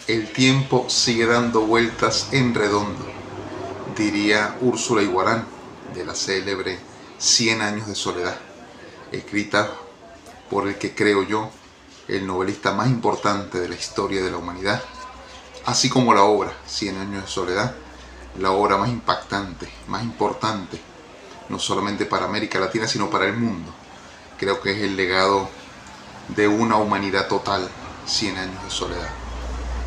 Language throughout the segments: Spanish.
El tiempo sigue dando vueltas en redondo, diría Úrsula Iguarán, de la célebre Cien años de soledad, escrita por el que creo yo, el novelista más importante de la historia de la humanidad, así como la obra Cien años de soledad, la obra más impactante, más importante, no solamente para América Latina, sino para el mundo. Creo que es el legado de una humanidad total, Cien años de soledad.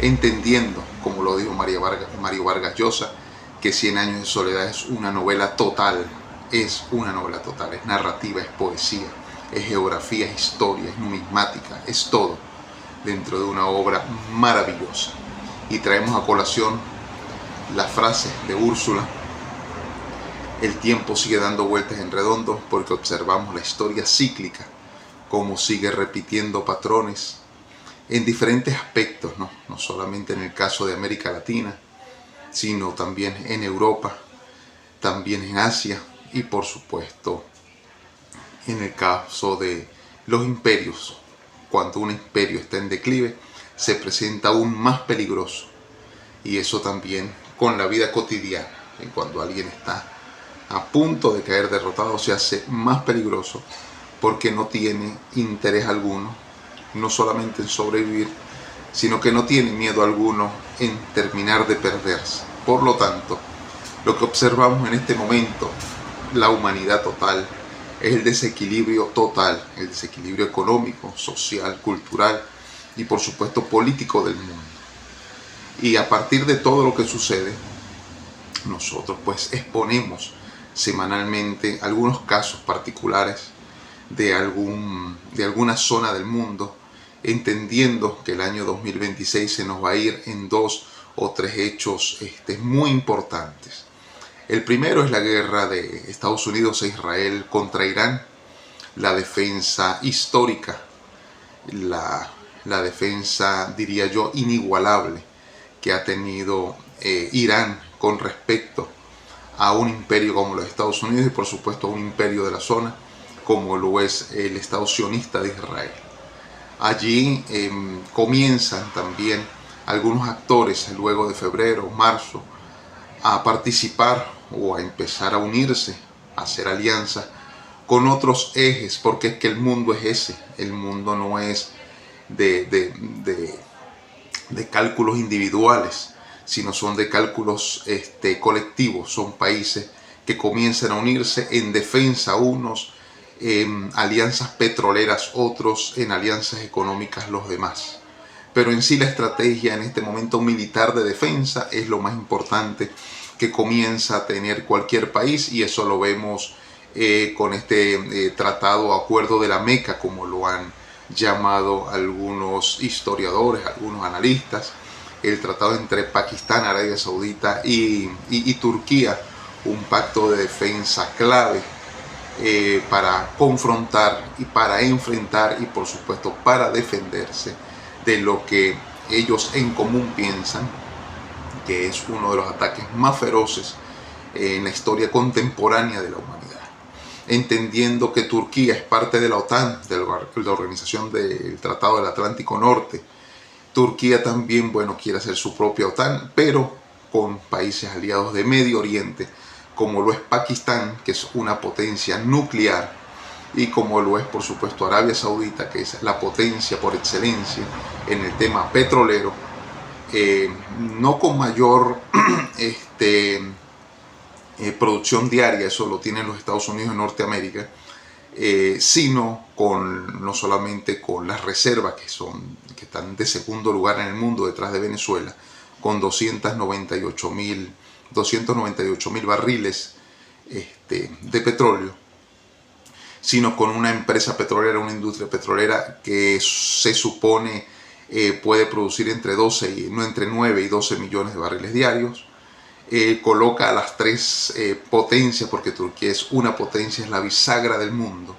Entendiendo, como lo dijo Mario Vargas Llosa, que Cien años de soledad es una novela total, es narrativa, es poesía, es geografía, es historia, es numismática, es todo dentro de una obra maravillosa. Y traemos a colación la frase de Úrsula: el tiempo sigue dando vueltas en redondo porque observamos la historia cíclica, como sigue repitiendo patrones en diferentes aspectos, no solamente en el caso de América Latina, sino también en Europa, también en Asia y por supuesto en el caso de los imperios. Cuando un imperio está en declive, se presenta aún más peligroso, y eso también con la vida cotidiana. Y cuando alguien está a punto de caer derrotado, se hace más peligroso porque no tiene interés alguno, no solamente en sobrevivir, sino que no tiene miedo alguno en terminar de perderse. Por lo tanto, lo que observamos en este momento, la humanidad total, es el desequilibrio total, el desequilibrio económico, social, cultural y por supuesto político del mundo. Y a partir de todo lo que sucede, nosotros pues exponemos semanalmente algunos casos particulares de alguna zona del mundo, entendiendo que el año 2026 se nos va a ir en 2 o 3 hechos muy importantes. El primero es la guerra de Estados Unidos e Israel contra Irán, la defensa histórica, la defensa, diría yo, inigualable que ha tenido Irán con respecto a un imperio como los Estados Unidos y por supuesto a un imperio de la zona como lo es el Estado sionista de Israel. Allí comienzan también algunos actores luego de febrero, marzo, a participar o a empezar a unirse, a hacer alianzas con otros ejes, porque es que el mundo es ese, el mundo no es de cálculos individuales, sino son de cálculos colectivos, son países que comienzan a unirse en defensa unos, en alianzas petroleras otros, en alianzas económicas los demás. Pero en sí la estrategia en este momento militar de defensa es lo más importante que comienza a tener cualquier país, y eso lo vemos con este tratado o acuerdo de la Meca, como lo han llamado algunos historiadores, algunos analistas, el tratado entre Pakistán, Arabia Saudita y Turquía, un pacto de defensa clave para confrontar y para enfrentar y por supuesto para defenderse de lo que ellos en común piensan que es uno de los ataques más feroces en la historia contemporánea de la humanidad. Entendiendo que Turquía es parte de la OTAN, de la Organización del Tratado del Atlántico Norte, Turquía también, quiere hacer su propia OTAN, pero con países aliados de Medio Oriente, como lo es Pakistán, que es una potencia nuclear, y como lo es por supuesto Arabia Saudita, que es la potencia por excelencia en el tema petrolero, no con mayor producción diaria, eso lo tienen los Estados Unidos de Norteamérica, sino no solamente con las reservas que están de segundo lugar en el mundo detrás de Venezuela, con 298.000 barriles de petróleo, sino con una empresa petrolera, una industria petrolera que se supone puede producir entre 9 y 12 millones de barriles diarios. Coloca a las tres potencias, porque Turquía es una potencia, es la bisagra del mundo,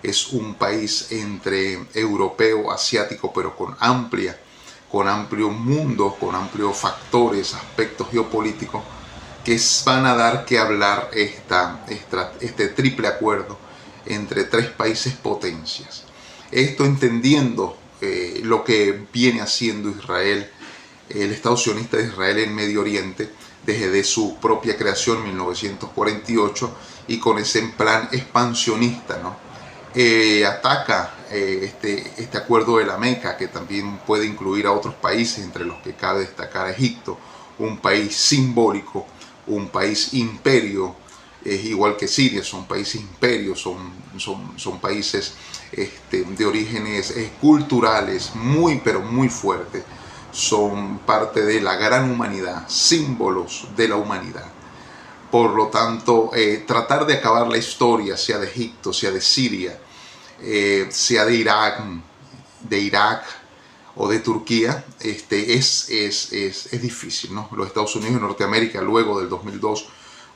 es un país entre europeo, asiático, pero con amplio mundo, con amplios factores, aspectos geopolíticos que van a dar que hablar este triple acuerdo entre tres países potencias. Esto entendiendo lo que viene haciendo Israel el Estado sionista de Israel en Medio Oriente desde su propia creación en 1948 y con ese plan expansionista, ¿no? Ataca este acuerdo de la Meca, que también puede incluir a otros países, entre los que cabe destacar a Egipto, un país simbólico, un país imperio, igual que Siria, son países imperios, son países de orígenes culturales muy pero muy fuertes, son parte de la gran humanidad, símbolos de la humanidad. Por lo tanto, tratar de acabar la historia, sea de Egipto, sea de Siria, sea de Irak o de Turquía, es difícil, ¿no? Los Estados Unidos y Norteamérica, luego del 2002,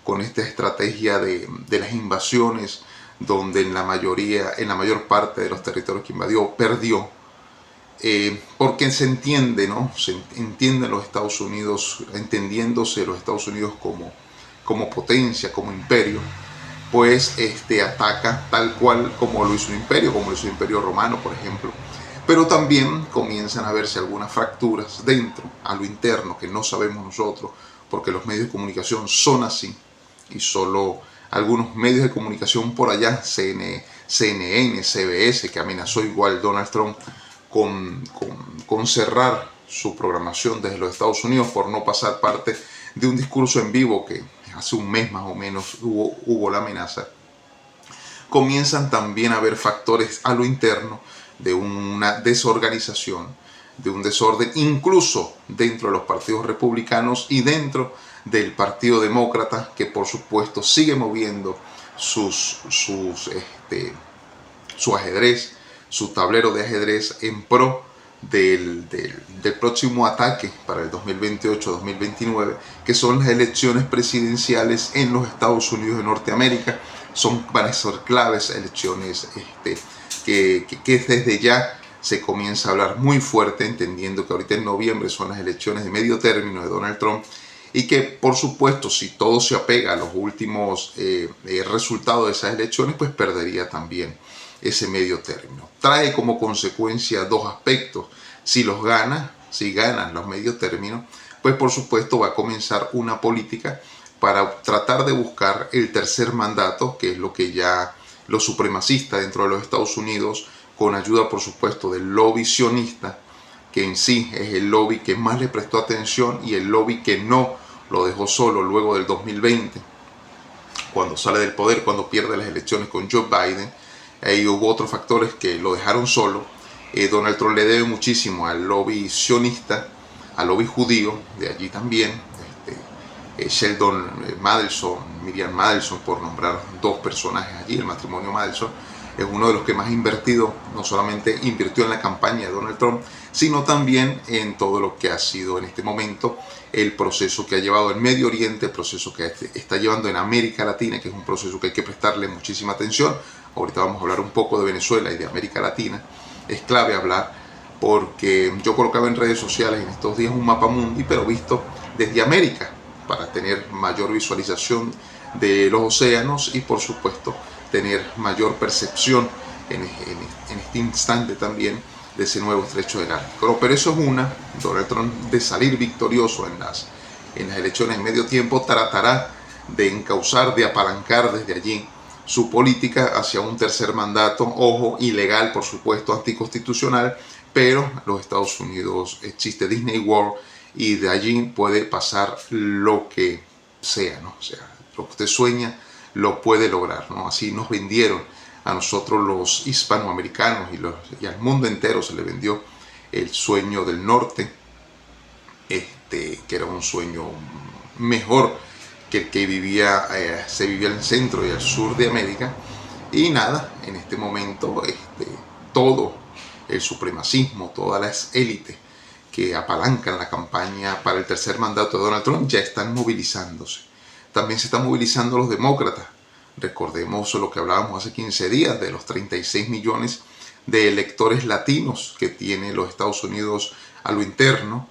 con esta estrategia de las invasiones, donde en la mayor parte de los territorios que invadió, perdió, porque se entiende, ¿no? Se entienden los Estados Unidos, entendiéndose los Estados Unidos como potencia, como imperio, pues ataca tal cual como lo hizo el imperio romano, por ejemplo. Pero también comienzan a verse algunas fracturas dentro, a lo interno, que no sabemos nosotros, porque los medios de comunicación son así, y solo algunos medios de comunicación por allá, CNN, CBS, que amenazó igual Donald Trump con cerrar su programación desde los Estados Unidos por no pasar parte de un discurso en vivo que hace un mes más o menos hubo la amenaza. Comienzan también a haber factores a lo interno de una desorganización, de un desorden, incluso dentro de los partidos republicanos y dentro del Partido Demócrata, que por supuesto sigue moviendo su ajedrez, su tablero de ajedrez en pro del próximo ataque para el 2028-2029, que son las elecciones presidenciales en los Estados Unidos de Norteamérica. Van a ser claves elecciones que desde ya se comienza a hablar muy fuerte, entendiendo que ahorita en noviembre son las elecciones de medio término de Donald Trump, y que por supuesto, si todo se apega a los últimos resultados de esas elecciones, pues perdería también ese medio término. Trae como consecuencia dos aspectos. Si ganan los medio términos, pues por supuesto va a comenzar una política para tratar de buscar el tercer mandato, que es lo que ya los supremacistas dentro de los Estados Unidos, con ayuda por supuesto del lobby sionista, que en sí es el lobby que más le prestó atención y el lobby que no lo dejó solo luego del 2020, cuando sale del poder, cuando pierde las elecciones con Joe Biden. Ahí hubo otros factores que lo dejaron solo. Donald Trump le debe muchísimo al lobby sionista, al lobby judío, de allí también, Sheldon Adelson, Miriam Adelson, por nombrar dos personajes allí. El matrimonio Adelson es uno de los que más ha invertido, no solamente invirtió en la campaña de Donald Trump, sino también en todo lo que ha sido en este momento el proceso que ha llevado en Medio Oriente, el proceso que está llevando en América Latina, que es un proceso que hay que prestarle muchísima atención. Ahorita vamos a hablar un poco de Venezuela y de América Latina. Es clave hablar, porque yo colocaba en redes sociales en estos días un mapa mundi, pero visto desde América, para tener mayor visualización de los océanos y por supuesto tener mayor percepción en este instante también de ese nuevo estrecho del Ártico. Pero eso es Donald Trump, de salir victorioso en las elecciones en medio tiempo, tratará de encauzar, de apalancar desde allí su política hacia un tercer mandato, ojo, ilegal, por supuesto, anticonstitucional, pero los Estados Unidos existe Disney World y de allí puede pasar lo que sea, ¿no? O sea, lo que usted sueña lo puede lograr, ¿no? Así nos vendieron a nosotros los hispanoamericanos y al mundo entero se le vendió el sueño del norte, que era un sueño mejor que el que se vivía en el centro y el sur de América. Y nada, en este momento todo el supremacismo, todas las élites que apalancan la campaña para el tercer mandato de Donald Trump ya están movilizándose. También se están movilizando los demócratas. Recordemos lo que hablábamos hace 15 días de los 36 millones de electores latinos que tiene los Estados Unidos a lo interno,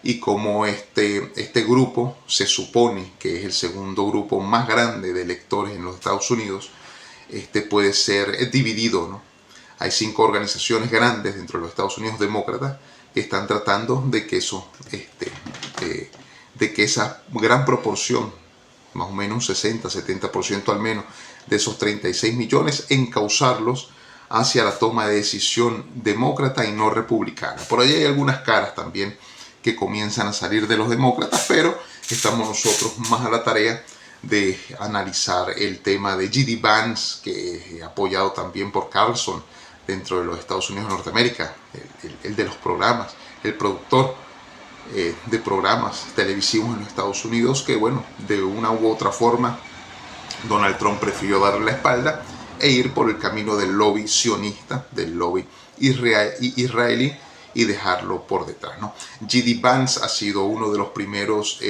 y como este grupo se supone que es el segundo grupo más grande de electores en los Estados Unidos, puede ser dividido, ¿no? Hay 5 organizaciones grandes dentro de los Estados Unidos demócratas que están tratando de que eso de que esa gran proporción, más o menos un 60-70% al menos, de esos 36 millones, encauzarlos hacia la toma de decisión demócrata y no republicana. Por ahí hay algunas caras también que comienzan a salir de los demócratas, pero estamos nosotros más a la tarea de analizar el tema de J.D. Vance, que es apoyado también por Carlson dentro de los Estados Unidos de Norteamérica, el de los programas, el productor de programas televisivos en los Estados Unidos, que bueno, de una u otra forma Donald Trump prefirió darle la espalda e ir por el camino del lobby sionista, del lobby israelí, y dejarlo por detrás, ¿no? J.D. Vance ha sido uno de los primeros,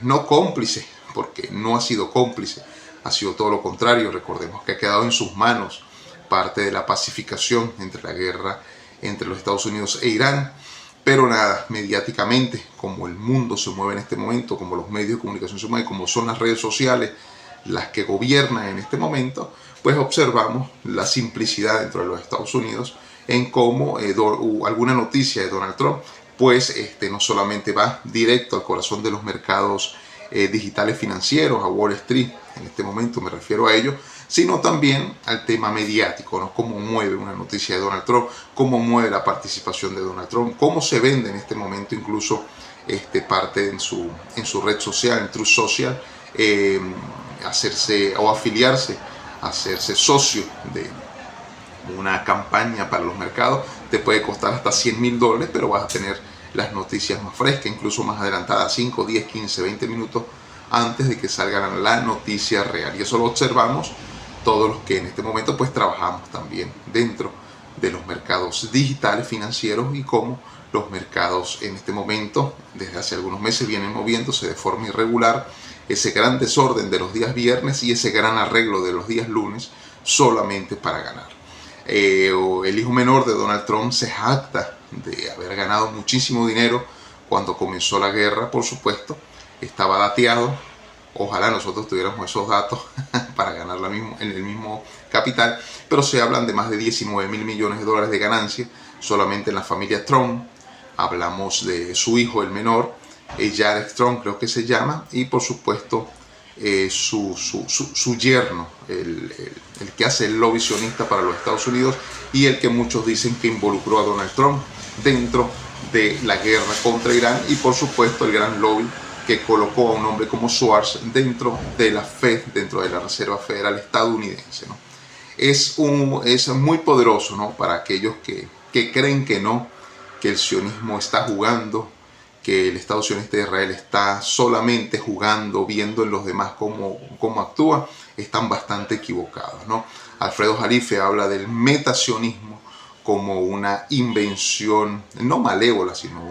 no cómplices, porque no ha sido cómplice, ha sido todo lo contrario. Recordemos que ha quedado en sus manos parte de la pacificación entre la guerra entre los Estados Unidos e Irán. Pero nada, mediáticamente, como el mundo se mueve en este momento, como los medios de comunicación se mueven, como son las redes sociales las que gobiernan en este momento, pues observamos la simplicidad dentro de los Estados Unidos en cómo alguna noticia de Donald Trump pues no solamente va directo al corazón de los mercados digitales financieros, a Wall Street, en este momento me refiero a ello, sino también al tema mediático, ¿no? Cómo mueve una noticia de Donald Trump, cómo mueve la participación de Donald Trump, cómo se vende en este momento incluso parte en su red social, en Truth Social, hacerse o afiliarse, hacerse socio de una campaña para los mercados, te puede costar hasta $100,000, pero vas a tener las noticias más frescas, incluso más adelantadas, 5, 10, 15, 20 minutos antes de que salga la noticia real. Y eso lo observamos todos los que en este momento pues trabajamos también dentro de los mercados digitales financieros, y cómo los mercados en este momento, desde hace algunos meses, vienen moviéndose de forma irregular, ese gran desorden de los días viernes y ese gran arreglo de los días lunes solamente para ganar. El hijo menor de Donald Trump se jacta de haber ganado muchísimo dinero cuando comenzó la guerra, por supuesto, estaba dateado. Ojalá nosotros tuviéramos esos datos para ganar en el mismo capital, pero se hablan de más de $19,000 millones de ganancia solamente en la familia Trump. Hablamos de su hijo, el menor, Jared Trump creo que se llama, y por supuesto su yerno, el que hace el lobby sionista para los Estados Unidos, y el que muchos dicen que involucró a Donald Trump dentro de la guerra contra Irán, y por supuesto el gran lobby que colocó a un hombre como Schwartz dentro de la Fed, dentro de la Reserva Federal estadounidense, ¿no? Es muy poderoso, ¿no? Para aquellos que creen que no, que el sionismo está jugando, que el Estado sionista de Israel está solamente jugando, viendo en los demás cómo actúa, están bastante equivocados, ¿no? Alfredo Jalife habla del metasionismo como una invención, no malévola, sino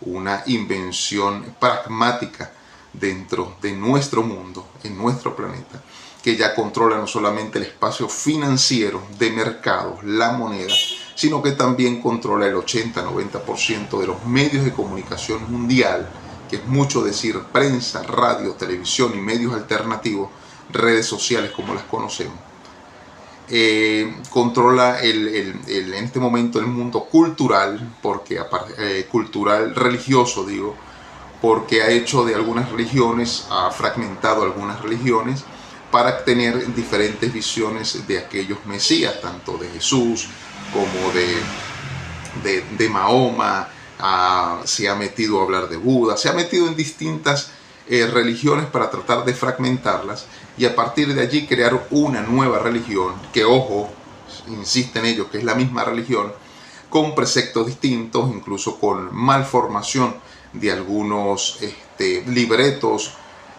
una invención pragmática dentro de nuestro mundo, en nuestro planeta, que ya controla no solamente el espacio financiero de mercados, la moneda, sino que también controla el 80-90% de los medios de comunicación mundial, que es mucho decir prensa, radio, televisión y medios alternativos, redes sociales como las conocemos. Controla en este momento el mundo cultural, porque cultural religioso digo, porque ha hecho de algunas religiones, ha fragmentado algunas religiones para tener diferentes visiones de aquellos mesías, tanto de Jesús como de Mahoma. Se ha metido a hablar de Buda, se ha metido en distintas religiones para tratar de fragmentarlas y a partir de allí crear una nueva religión que, ojo, insiste en ello, que es la misma religión, con preceptos distintos, incluso con malformación de algunos libretos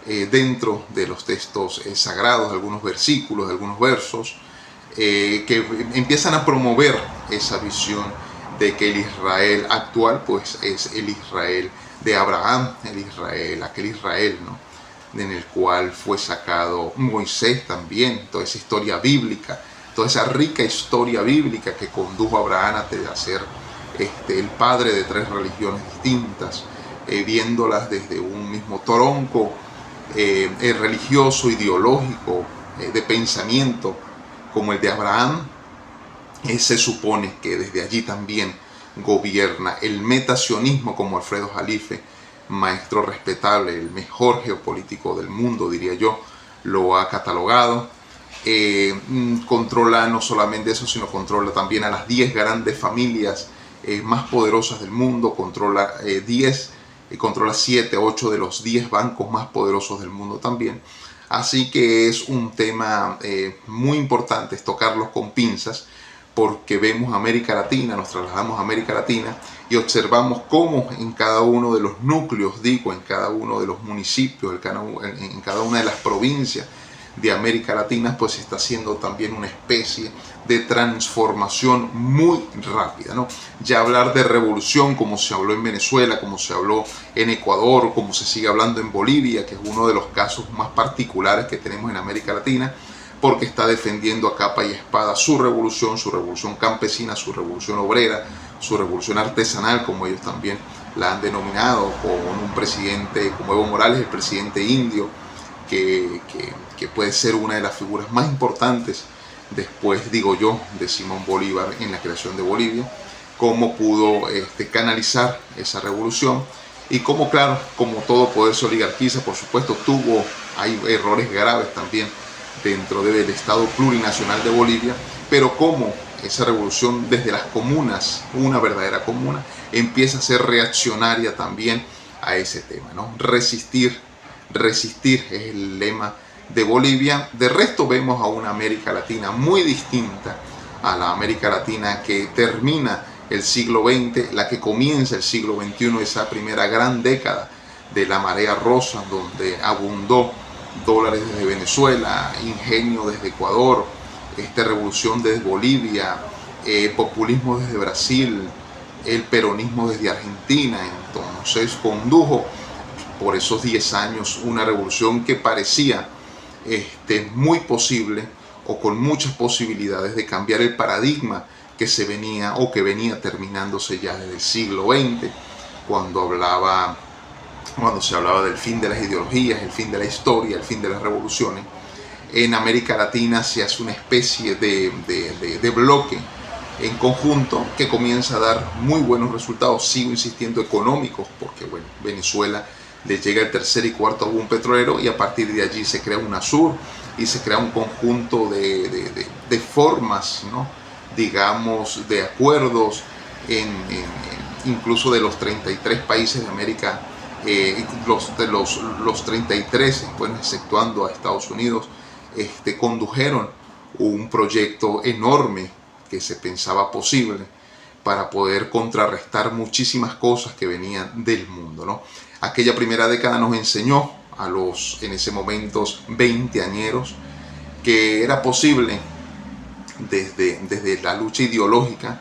dentro de los textos sagrados, algunos versículos, algunos versos, que empiezan a promover esa visión de que el Israel actual pues es el Israel de Abraham, aquel Israel, ¿no?, en el cual fue sacado Moisés también, toda esa historia bíblica, toda esa rica historia bíblica que condujo a Abraham a ser el padre de tres religiones distintas, viéndolas desde un mismo tronco religioso, ideológico, de pensamiento como el de Abraham. Se supone que desde allí también gobierna el metasionismo, como Alfredo Jalife maestro respetable, el mejor geopolítico del mundo, diría yo, lo ha catalogado. Controla no solamente eso, sino controla también a las 10 grandes familias más poderosas del mundo, controla 7, 8 de los 10 bancos más poderosos del mundo también. Así que es un tema muy importante, es tocarlos con pinzas, porque vemos América Latina, nos trasladamos a América Latina y observamos cómo en cada uno de los núcleos, en cada uno de los municipios, en cada una de las provincias de América Latina, pues se está haciendo también una especie de transformación muy rápida, ¿no? Ya hablar de revolución, como se habló en Venezuela, como se habló en Ecuador, como se sigue hablando en Bolivia, que es uno de los casos más particulares que tenemos en América Latina, porque está defendiendo a capa y espada su revolución campesina, su revolución obrera, su revolución artesanal, como ellos también la han denominado, con un presidente como Evo Morales, el presidente indio, que puede ser una de las figuras más importantes después, digo yo, de Simón Bolívar en la creación de Bolivia, cómo pudo canalizar esa revolución y cómo, claro, como todo poder se oligarquiza, por supuesto, hay errores graves también dentro del Estado plurinacional de Bolivia, pero cómo esa revolución desde las comunas, una verdadera comuna, empieza a ser reaccionaria también a ese tema, ¿no? Resistir es el lema de Bolivia. De resto vemos a una América Latina muy distinta a la América Latina que termina el siglo XX, la que comienza el siglo XXI, esa primera gran década de la marea rosa, donde abundó dólares desde Venezuela, ingenio desde Ecuador, revolución desde Bolivia, populismo desde Brasil, el peronismo desde Argentina. Entonces condujo por esos 10 años una revolución que parecía muy posible o con muchas posibilidades de cambiar el paradigma que venía terminándose ya desde el siglo XX, cuando se hablaba del fin de las ideologías, el fin de la historia, el fin de las revoluciones. En América Latina se hace una especie de bloque en conjunto que comienza a dar muy buenos resultados, sigo insistiendo, económicos, porque bueno, Venezuela le llega el tercer y cuarto boom petrolero y a partir de allí se crea UNASUR y se crea un conjunto de formas, ¿no? Digamos, de acuerdos incluso de los 33 países de América, los 33, bueno, exceptuando a Estados Unidos, condujeron un proyecto enorme que se pensaba posible para poder contrarrestar muchísimas cosas que venían del mundo, ¿no? Aquella primera década nos enseñó a los, en ese momento, 20añeros, que era posible desde la lucha ideológica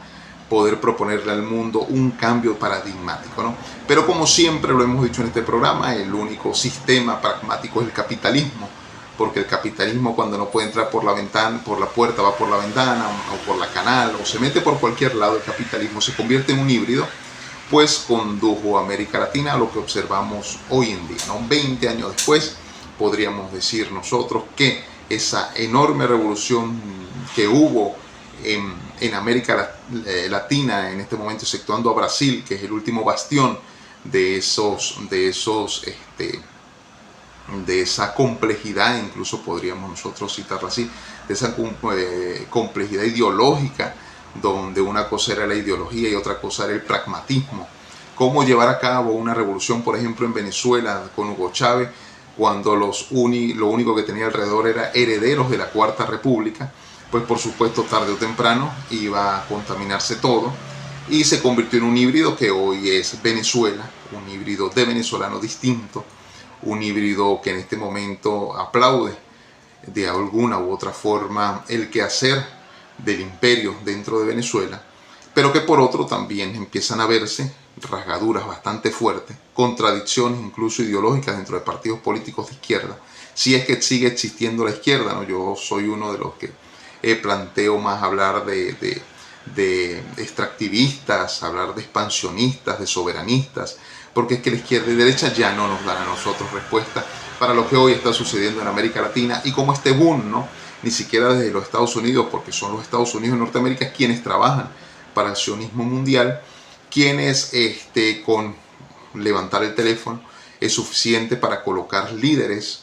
poder proponerle al mundo un cambio paradigmático, ¿no? Pero como siempre lo hemos dicho en este programa, el único sistema pragmático es el capitalismo, porque el capitalismo, cuando no puede entrar por la puerta, va por la ventana o por la canal o se mete por cualquier lado. El capitalismo se convierte en un híbrido, pues condujo a América Latina a lo que observamos hoy en día, ¿no? 20 años después podríamos decir nosotros que esa enorme revolución que hubo en América Latina en este momento, exceptuando a Brasil, que es el último bastión de esa complejidad, incluso podríamos nosotros citarla así, de esa complejidad ideológica, donde una cosa era la ideología y otra cosa era el pragmatismo. Cómo llevar a cabo una revolución, por ejemplo, en Venezuela con Hugo Chávez, cuando lo único que tenía alrededor era herederos de la Cuarta República, pues por supuesto tarde o temprano iba a contaminarse todo y se convirtió en un híbrido que hoy es Venezuela, un híbrido de venezolano distinto, un híbrido que en este momento aplaude de alguna u otra forma el quehacer del imperio dentro de Venezuela, pero que por otro también empiezan a verse rasgaduras bastante fuertes, contradicciones incluso ideológicas dentro de partidos políticos de izquierda, si es que sigue existiendo la izquierda, ¿no? Yo soy uno de los que planteo más hablar de extractivistas, hablar de expansionistas, de soberanistas, porque es que la izquierda y derecha ya no nos dan a nosotros respuesta para lo que hoy está sucediendo en América Latina y como este boom, ¿no? Ni siquiera desde los Estados Unidos, porque son los Estados Unidos de Norteamérica quienes trabajan para el sionismo mundial, quienes con levantar el teléfono es suficiente para colocar líderes,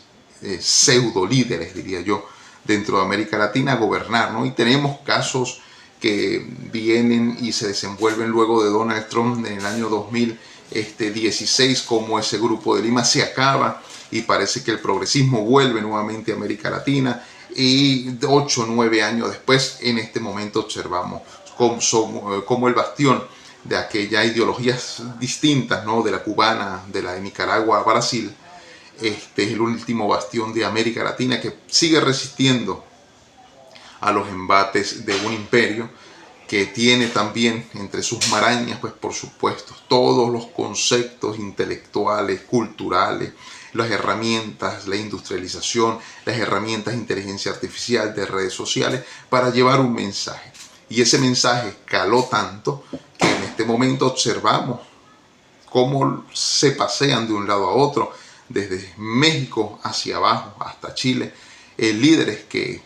pseudo líderes diría yo, dentro de América Latina a gobernar, ¿no? Y tenemos casos que vienen y se desenvuelven luego de Donald Trump en el año 2016, como ese grupo de Lima se acaba y parece que el progresismo vuelve nuevamente a América Latina, y 8 o 9 años después, en este momento observamos como el bastión de aquellas ideologías distintas, ¿no? De la cubana, de la de Nicaragua a Brasil, es el último bastión de América Latina que sigue resistiendo a los embates de un imperio que tiene también entre sus marañas, pues por supuesto, todos los conceptos intelectuales, culturales, las herramientas, la industrialización, las herramientas de inteligencia artificial, de redes sociales, para llevar un mensaje. Y ese mensaje caló tanto que en este momento observamos cómo se pasean de un lado a otro, desde México hacia abajo hasta Chile, líderes que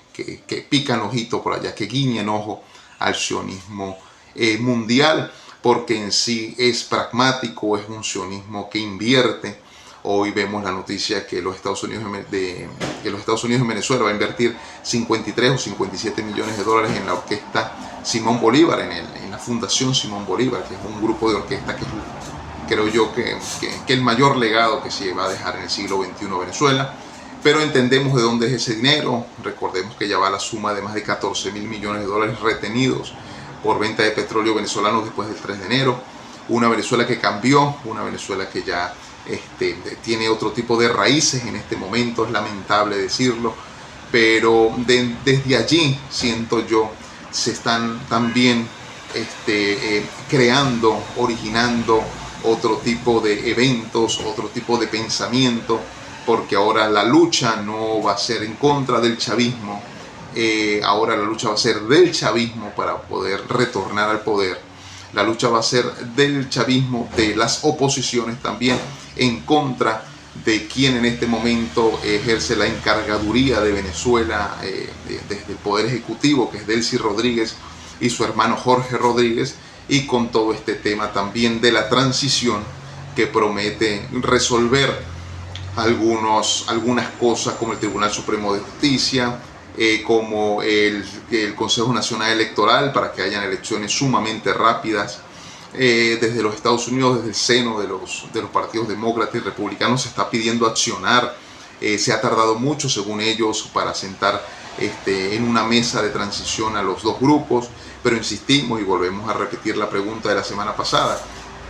pican ojito por allá, que guiñan ojo al sionismo mundial, porque en sí es pragmático, es un sionismo que invierte. Hoy vemos la noticia que los Estados Unidos en Venezuela va a invertir 53 o 57 millones de dólares en la orquesta Simón Bolívar, en la Fundación Simón Bolívar, que es un grupo de orquesta que creo yo que el mayor legado que se va a dejar en el siglo XXI Venezuela. Pero entendemos de dónde es ese dinero. Recordemos que ya va la suma de más de 14 mil millones de dólares retenidos por venta de petróleo venezolano después del 3 de enero. Una Venezuela que cambió, una Venezuela que ya tiene otro tipo de raíces en este momento, es lamentable decirlo, pero desde allí siento yo se están también creando, originando otro tipo de eventos, otro tipo de pensamiento, porque ahora la lucha no va a ser en contra del chavismo, ahora la lucha va a ser del chavismo para poder retornar al poder. La lucha va a ser del chavismo, de las oposiciones también, en contra de quien en este momento ejerce la encargaduría de Venezuela desde el Poder Ejecutivo, que es Delcy Rodríguez y su hermano Jorge Rodríguez, y con todo este tema también de la transición que promete resolver algunas cosas como el Tribunal Supremo de Justicia, como el Consejo Nacional Electoral, para que hayan elecciones sumamente rápidas. Desde los Estados Unidos, desde el seno de los partidos demócratas y republicanos, se está pidiendo accionar. Se ha tardado mucho, según ellos, para sentar en una mesa de transición a los dos grupos, pero insistimos y volvemos a repetir la pregunta de la semana pasada: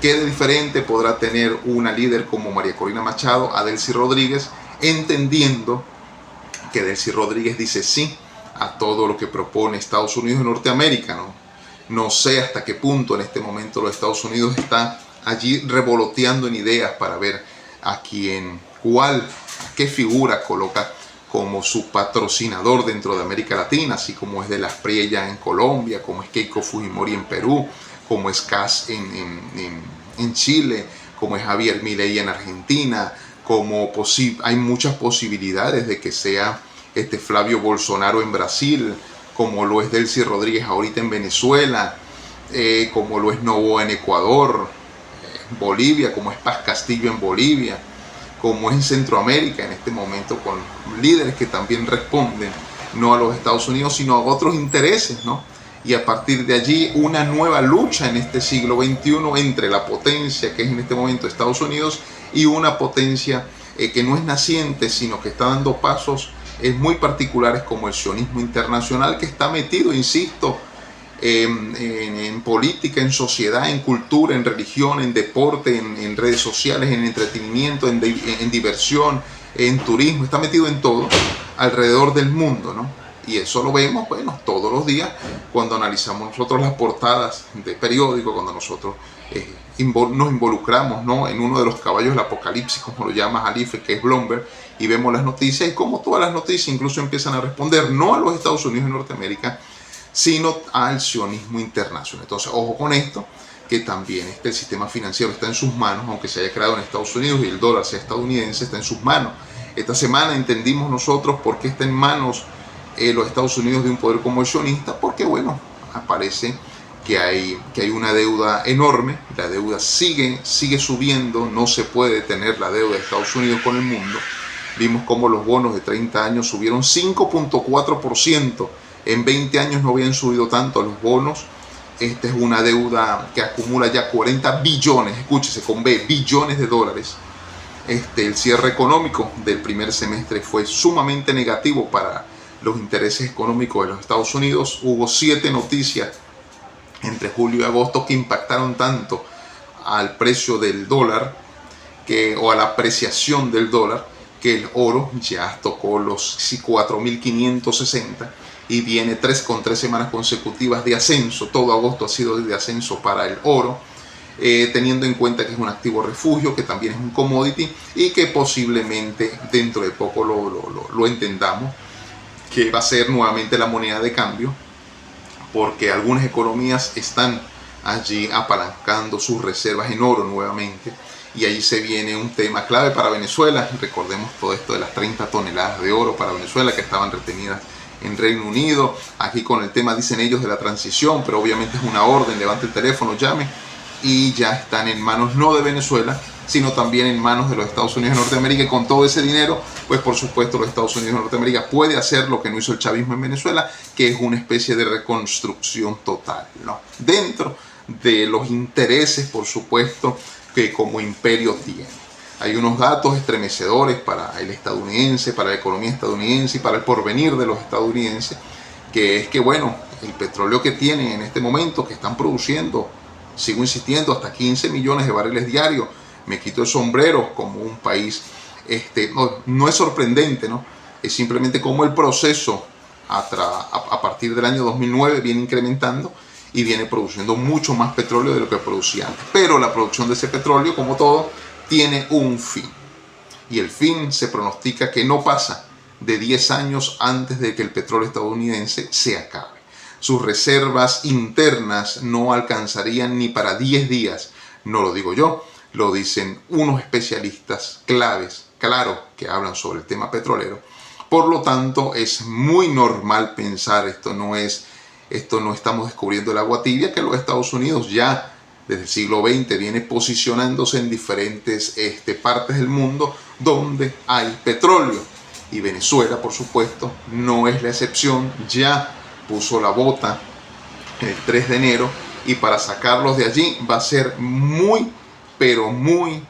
¿qué de diferente podrá tener una líder como María Corina Machado a Delcy Rodríguez, entendiendo que Delcy Rodríguez dice sí a todo lo que propone Estados Unidos y Norteamérica, ¿no? No sé hasta qué punto en este momento los Estados Unidos están allí revoloteando en ideas para ver a qué figura coloca como su patrocinador dentro de América Latina, así como es de las Priella en Colombia, como es Keiko Fujimori en Perú, como es Kass en Chile, como es Javier Milei en Argentina, hay muchas posibilidades de que sea Flavio Bolsonaro en Brasil, como lo es Delcy Rodríguez ahorita en Venezuela, como lo es Noboa en Ecuador, Bolivia, como es Paz Castillo en Bolivia, como es en Centroamérica en este momento, con líderes que también responden no a los Estados Unidos, sino a otros intereses, ¿no? Y a partir de allí una nueva lucha en este siglo XXI entre la potencia que es en este momento Estados Unidos y una potencia que no es naciente, sino que está dando pasos muy particulares, como el sionismo internacional, que está metido, insisto, en política, en sociedad, en cultura, en religión, en deporte, en redes sociales, en entretenimiento, en diversión, en turismo. Está metido en todo alrededor del mundo, ¿no? Y eso lo vemos, bueno, todos los días cuando analizamos nosotros las portadas de periódicos, cuando nosotros nos involucramos, ¿no?, en uno de los caballos del apocalipsis, como lo llama Jalife, que es Bloomberg, y vemos las noticias y como todas las noticias incluso empiezan a responder no a los Estados Unidos y Norteamérica, sino al sionismo internacional. Entonces, ojo con esto, que también el sistema financiero está en sus manos, aunque se haya creado en Estados Unidos y el dólar sea estadounidense, está en sus manos. Esta semana entendimos nosotros por qué está en manos los Estados Unidos de un poder como el sionista, porque bueno, aparece que hay una deuda enorme, la deuda sigue subiendo, no se puede detener la deuda de Estados Unidos con el mundo. Vimos cómo los bonos de 30 años subieron 5.4%, en 20 años no habían subido tanto los bonos. Esta es una deuda que acumula ya 40 billones, escúchese con B, billones de dólares. El cierre económico del primer semestre fue sumamente negativo para los intereses económicos de los Estados Unidos. Hubo 7 noticias entre julio y agosto que impactaron tanto al precio del dólar o a la apreciación del dólar, que el oro ya tocó los 4.560 y viene con 3 semanas consecutivas de ascenso. Todo agosto ha sido de ascenso para el oro, teniendo en cuenta que es un activo refugio, que también es un commodity y que posiblemente dentro de poco lo entendamos que va a ser nuevamente la moneda de cambio, porque algunas economías están allí apalancando sus reservas en oro nuevamente, y ahí se viene un tema clave para Venezuela. Recordemos todo esto de las 30 toneladas de oro para Venezuela que estaban retenidas en Reino Unido. Aquí con el tema, dicen ellos, de la transición, pero obviamente es una orden, levante el teléfono, llame, y ya están en manos no de Venezuela, sino también en manos de los Estados Unidos de Norteamérica, y con todo ese dinero, pues por supuesto los Estados Unidos de Norteamérica puede hacer lo que no hizo el chavismo en Venezuela, que es una especie de reconstrucción total, ¿no? Dentro de los intereses, por supuesto, que como imperio tiene. Hay unos datos estremecedores para el estadounidense, para la economía estadounidense y para el porvenir de los estadounidenses, que es que, bueno, el petróleo que tienen en este momento, que están produciendo, sigo insistiendo, hasta 15 millones de barriles diarios. Me quito el sombrero como un país, no es sorprendente, ¿no? Es simplemente como el proceso a partir del año 2009 viene incrementando y viene produciendo mucho más petróleo de lo que producía antes. Pero la producción de ese petróleo, como todo, tiene un fin. Y el fin se pronostica que no pasa de 10 años antes de que el petróleo estadounidense se acabe. Sus reservas internas no alcanzarían ni para 10 días. No lo digo yo, lo dicen unos especialistas claves, claro, que hablan sobre el tema petrolero. Por lo tanto, es muy normal pensar, esto no estamos descubriendo el agua tibia, que los Estados Unidos ya desde el siglo XX viene posicionándose en diferentes partes del mundo donde hay petróleo. Y Venezuela, por supuesto, no es la excepción. Ya puso la bota el 3 de enero y para sacarlos de allí va a ser muy, pero muy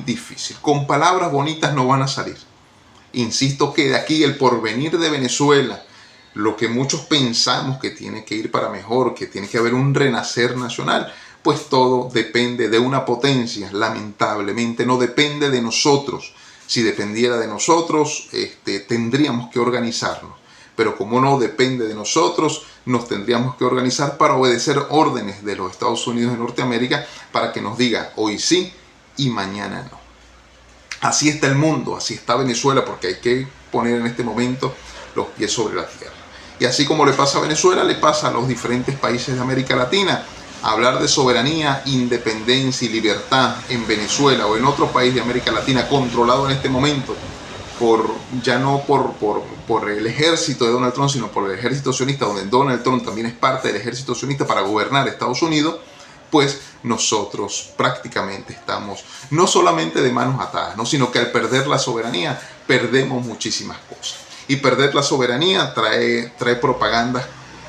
difícil. Con palabras bonitas no van a salir. Insisto que de aquí el porvenir de Venezuela, lo que muchos pensamos que tiene que ir para mejor, que tiene que haber un renacer nacional, pues todo depende de una potencia. Lamentablemente no depende de nosotros. Si dependiera de nosotros, tendríamos que organizarnos. Pero como no depende de nosotros, nos tendríamos que organizar para obedecer órdenes de los Estados Unidos de Norteamérica para que nos diga hoy sí y mañana no. Así está el mundo, así está Venezuela, porque hay que poner en este momento los pies sobre la tierra. Y así como le pasa a Venezuela, le pasa a los diferentes países de América Latina. Hablar de soberanía, independencia y libertad en Venezuela o en otro país de América Latina controlado en este momento ya no por el ejército de Donald Trump, sino por el ejército sionista, donde Donald Trump también es parte del ejército sionista para gobernar Estados Unidos, pues nosotros prácticamente estamos no solamente de manos atadas, ¿no? Sino que al perder la soberanía perdemos muchísimas cosas. Y perder la soberanía trae propagandas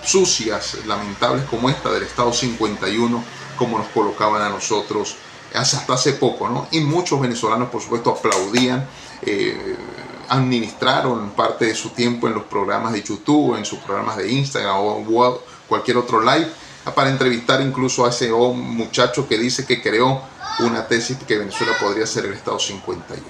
sucias, lamentables como esta del Estado 51, como nos colocaban a nosotros hasta hace poco, ¿no? Y muchos venezolanos, por supuesto, aplaudían, administraron parte de su tiempo en los programas de YouTube, en sus programas de Instagram o cualquier otro live, para entrevistar incluso a ese muchacho que dice que creó una tesis que Venezuela podría ser el Estado 51.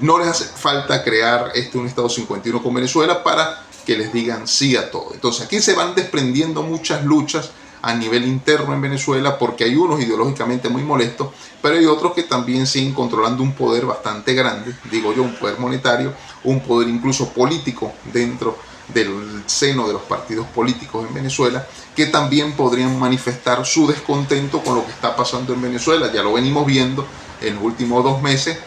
No les hace falta crear un Estado 51 con Venezuela para que les digan sí a todo. Entonces aquí se van desprendiendo muchas luchas a nivel interno en Venezuela, porque hay unos ideológicamente muy molestos, pero hay otros que también siguen controlando un poder bastante grande, digo yo, un poder monetario, un poder incluso político dentro del seno de los partidos políticos en Venezuela, que también podrían manifestar su descontento con lo que está pasando en Venezuela. Ya lo venimos viendo en los últimos 2 meses,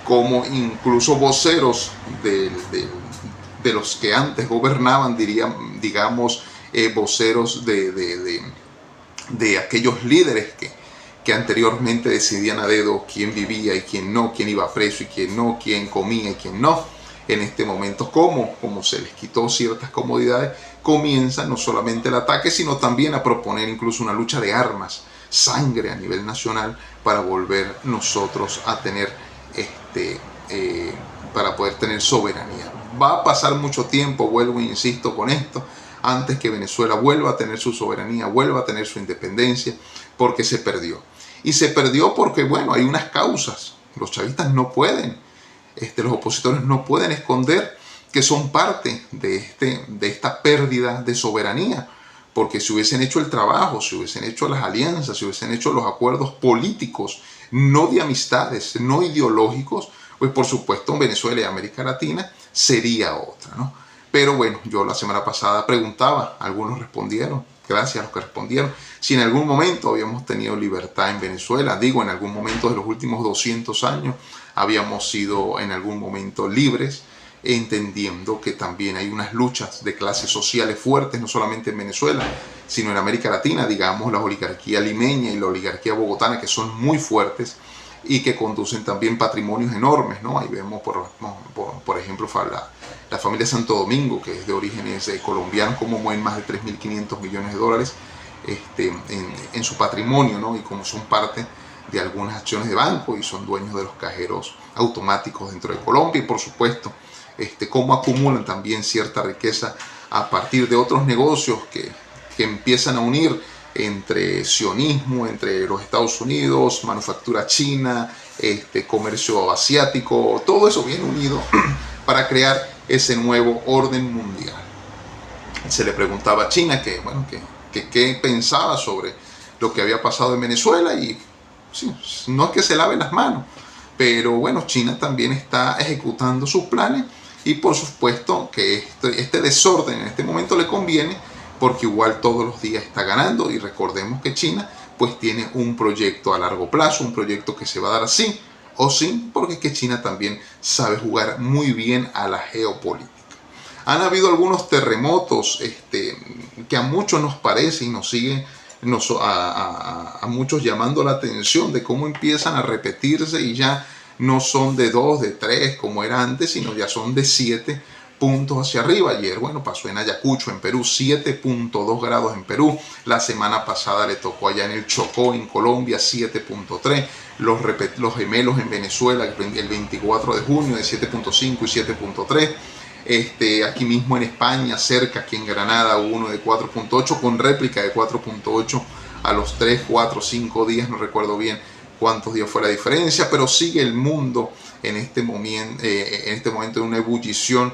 como incluso voceros de los que antes gobernaban, digamos, voceros de aquellos líderes que anteriormente decidían a dedo quién vivía y quién no, quién iba preso y quién no, quién comía y quién no. En este momento, como se les quitó ciertas comodidades, comienza no solamente el ataque, sino también a proponer incluso una lucha de armas, sangre a nivel nacional, para volver nosotros a tener para poder tener soberanía. Va a pasar mucho tiempo, vuelvo e insisto con esto, antes que Venezuela vuelva a tener su soberanía, vuelva a tener su independencia, porque se perdió. Y se perdió porque, bueno, hay unas causas. Los chavistas no pueden, los opositores no pueden esconder que son parte de esta pérdida de soberanía, porque si hubiesen hecho el trabajo, si hubiesen hecho las alianzas, si hubiesen hecho los acuerdos políticos, no de amistades, no ideológicos, pues por supuesto Venezuela y América Latina sería otra, ¿no? Pero bueno, yo la semana pasada preguntaba, algunos respondieron, gracias a los que respondieron, si en algún momento habíamos tenido libertad en Venezuela. Digo, en algún momento de los últimos 200 años habíamos sido en algún momento libres, entendiendo que también hay unas luchas de clases sociales fuertes, no solamente en Venezuela, sino en América Latina, digamos la oligarquía limeña y la oligarquía bogotana, que son muy fuertes y que conducen también patrimonios enormes, ¿no? Ahí vemos, por ejemplo, la familia Santo Domingo, que es de orígenes colombianos, como mueven más de 3.500 millones de dólares en su patrimonio, ¿no? Y como son parte de algunas acciones de banco y son dueños de los cajeros automáticos dentro de Colombia, y por supuesto, cómo acumulan también cierta riqueza a partir de otros negocios que empiezan a unir entre sionismo, entre los Estados Unidos, manufactura china, comercio asiático, todo eso viene unido para crear ese nuevo orden mundial. Se le preguntaba a China qué pensaba sobre lo que había pasado en Venezuela, y sí, no es que se lave las manos, pero bueno, China también está ejecutando sus planes, y por supuesto que este desorden en este momento le conviene, porque igual todos los días está ganando. Y recordemos que China pues tiene un proyecto a largo plazo, un proyecto que se va a dar así o sí, porque es que China también sabe jugar muy bien a la geopolítica. Han habido algunos terremotos que a muchos nos parece y nos siguen a muchos llamando la atención de cómo empiezan a repetirse, y ya no son de 2, de 3 como era antes, sino ya son de 7 puntos hacia arriba. Ayer, bueno, pasó en Ayacucho, en Perú, 7.2 grados en Perú. La semana pasada le tocó allá en el Chocó, en Colombia, 7.3. Los gemelos en Venezuela, el 24 de junio, de 7.5 y 7.3. Aquí mismo en España, cerca, aquí en Granada, uno de 4.8, con réplica de 4.8 a los 3, 4, 5 días, no recuerdo bien cuántos días fue la diferencia, pero sigue el mundo en este momento de una ebullición.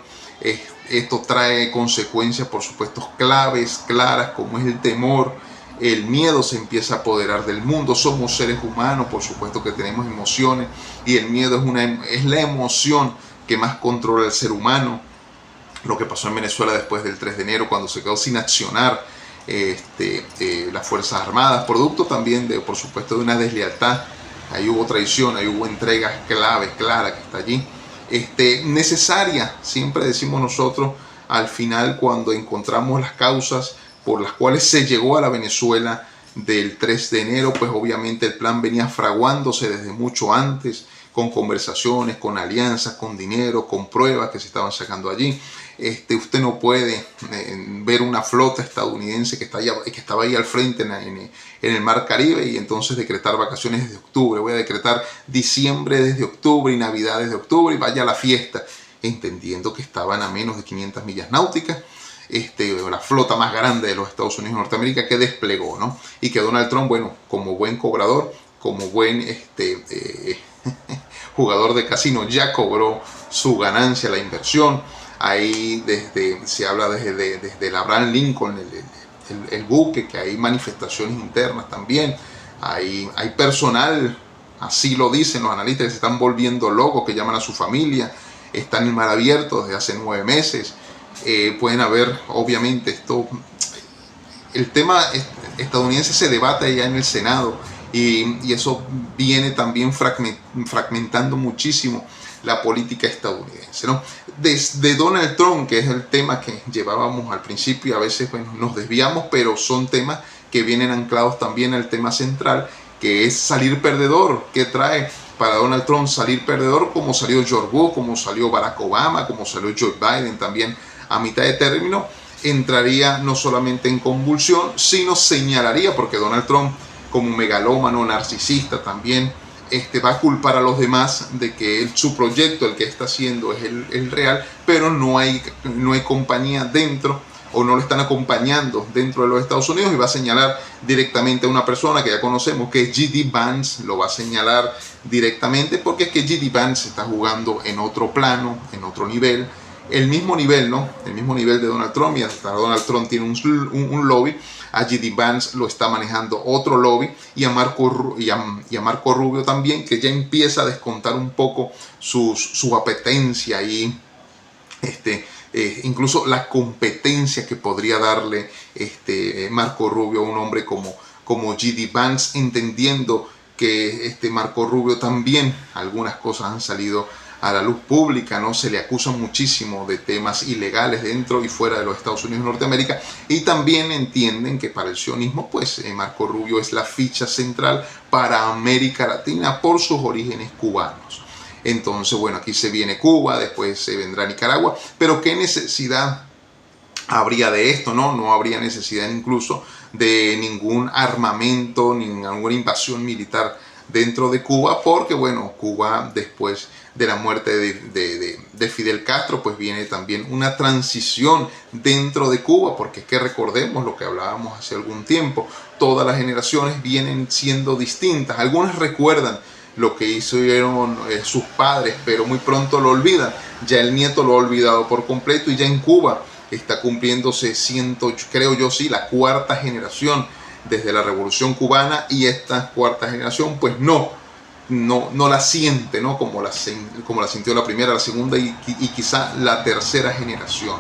Esto trae consecuencias, por supuesto, claves, claras, como es el temor. El miedo se empieza a apoderar del mundo. Somos seres humanos, por supuesto que tenemos emociones, y el miedo es la emoción que más controla el ser humano. Lo que pasó en Venezuela después del 3 de enero, cuando se quedó sin accionar las Fuerzas Armadas, producto también por supuesto, de una deslealtad. Ahí hubo traición, ahí hubo entregas claves, clara, que está allí. Necesaria, siempre decimos nosotros, al final, cuando encontramos las causas por las cuales se llegó a la Venezuela del 3 de enero, pues obviamente el plan venía fraguándose desde mucho antes, con conversaciones, con alianzas, con dinero, con pruebas que se estaban sacando allí. Usted no puede ver una flota estadounidense que estaba ahí al frente en el Mar Caribe, y entonces decretar vacaciones desde octubre. Voy a decretar diciembre desde octubre y Navidad desde octubre, y vaya a la fiesta, entendiendo que estaban a menos de 500 millas náuticas. La flota más grande de los Estados Unidos de Norteamérica, que desplegó, ¿no? Y que Donald Trump, bueno, como buen cobrador, como buen jugador de casino, ya cobró su ganancia, la inversión. Ahí se habla desde el Abraham Lincoln, el buque, que hay manifestaciones internas también. Hay personal, así lo dicen los analistas, que se están volviendo locos, que llaman a su familia. Está en el mar abierto desde hace 9 meses. Pueden haber, obviamente, el tema estadounidense se debate allá en el Senado, y eso viene también fragmentando muchísimo la política estadounidense, ¿no? Desde Donald Trump, que es el tema que llevábamos al principio, y a veces, bueno, nos desviamos, pero son temas que vienen anclados también al tema central, que es salir perdedor. ¿Qué trae para Donald Trump salir perdedor? Como salió George Bush, como salió Barack Obama, como salió Joe Biden también a mitad de término. Entraría no solamente en convulsión, sino señalaría, porque Donald Trump, como megalómano, narcisista también, va a culpar a los demás de que su proyecto, el que está haciendo, es el real, pero no hay compañía dentro, o no lo están acompañando dentro de los Estados Unidos, y va a señalar directamente a una persona que ya conocemos, que es J.D. Vance. Lo va a señalar directamente porque es que J.D. Vance está jugando en otro plano, en otro nivel, el mismo nivel, ¿no? El mismo nivel de Donald Trump, y hasta Donald Trump tiene un lobby. A J.D. Vance lo está manejando otro lobby, y a Marco Rubio también, que ya empieza a descontar un poco su apetencia y incluso la competencia que podría darle Marco Rubio a un hombre como J.D. Vance, entendiendo que Marco Rubio también algunas cosas han salido a la luz pública, ¿no? Se le acusa muchísimo de temas ilegales dentro y fuera de los Estados Unidos de Norteamérica, y también entienden que para el sionismo, pues Marco Rubio es la ficha central para América Latina por sus orígenes cubanos. Entonces, bueno, aquí se viene Cuba, después se vendrá Nicaragua, pero ¿qué necesidad habría de esto? No habría necesidad incluso de ningún armamento, ni ninguna invasión militar dentro de Cuba, porque bueno, Cuba, después de la muerte de Fidel Castro, pues viene también una transición dentro de Cuba, porque es que recordemos lo que hablábamos hace algún tiempo, todas las generaciones vienen siendo distintas. Algunas recuerdan lo que hicieron sus padres, pero muy pronto lo olvidan. Ya el nieto lo ha olvidado por completo, y ya en Cuba está cumpliéndose, creo yo, sí, la cuarta generación desde la Revolución Cubana, y esta cuarta generación pues no la siente, ¿no? Como la sintió la primera, la segunda y quizá la tercera generación